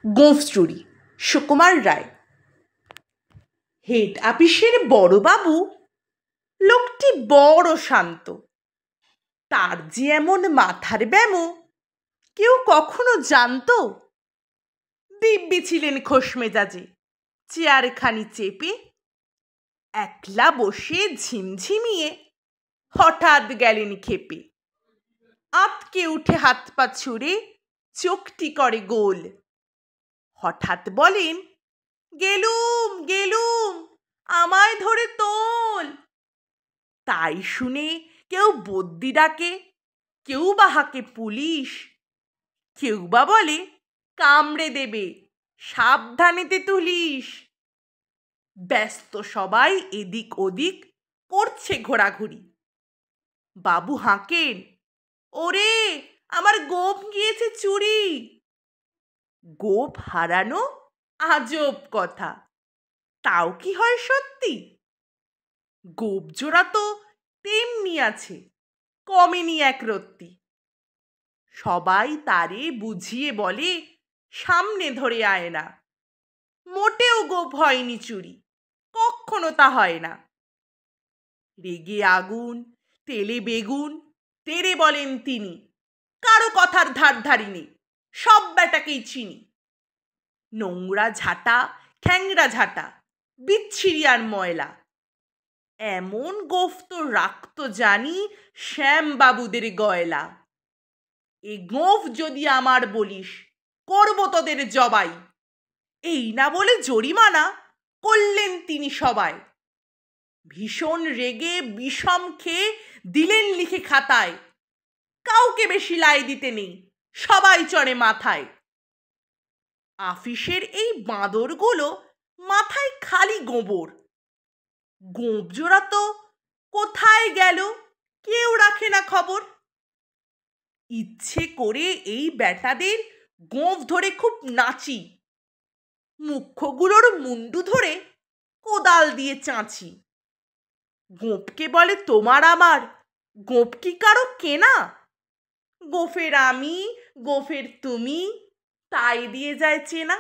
গোঁফ চুরি সুকুমার রায়। হেড আপিসের বড়বাবু লোকটি বড় শান্ত। তার যে এমন মাথার ব্যামো কেউ কখনো জানতো? দিব্যি ছিলেন খোশ মেজাজে, চেয়ারখানি চেপে একলা বসে ঝিমঝিমিয়ে হঠাৎ গেলেন খেপে। আঁতকে উঠে হাত পা ছুড়ে চোখটি করে গোল। হঠাৎ বলেন, গেলুম গেলুম, আমায় ধরে তোল। তাই শুনে কেউ বদ্যি ডাকে, কেউ বা হাঁকে পুলিশ, কেউ বা বলে কামড়ে দেবে, সাবধানেতে তুলিস। ব্যস্ত সবাই এদিক ওদিক করছে ঘোরাঘুরি। বাবু হাঁকেন, ওরে আমার গোঁফ গিয়েছে চুরি। গোঁফ হারানো আজব কথা, তাও কি হয় সত্যি? গোঁফ জোড়া তো তেমনি আছে, কমেনি এক রত্তি। সবাই তারে বুঝিয়ে বলে সামনে ধরে আয় না, মোটেও গোঁফ হয়নি চুরি, কখনো তা হয় না। রেগে আগুন, তেলে বেগুন, তেরে বলেন তিনি, কারো কথার ধার ধারিনি, সব ব্যাটাকেই চিনি। নোংরা ঝাঁটা, ঠ্যাংরা ঝাঁটা, বিচ্ছিরি আর ময়লা, এমন গোঁফ তো রাখতো জানি শ্যামবাবুদের গয়লা। এ গোঁফ যদি আমার বলিস, করব তোদের জবাই। এই না বলে জরিমানা করলেন তিনি সবাই। ভীষণ রেগে বিষম খেয়ে দিলেন লিখে খাতায়, কাউকে বেশি লাই দিতে নেই, সবাই চড়ে মাথায়। আফিসের এই বাঁদরগুলো মাথায় খালি গোবর। গোঁফ জোড়া তো কোথায় গেল কেউ রাখে না খবর। ইচ্ছে করে এই ব্যাটাদের গোঁফ ধরে খুব নাচি, মুখ্যগুলোর মুন্ডু ধরে কোদাল দিয়ে চাঁচি। গোঁফকে বলে তোমার আমার, গোঁফ কি কারো কেনা? গোঁফের আমি, গোঁফের তুমি, তাই দিয়ে যায় চেনা।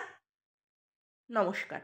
নমস্কার।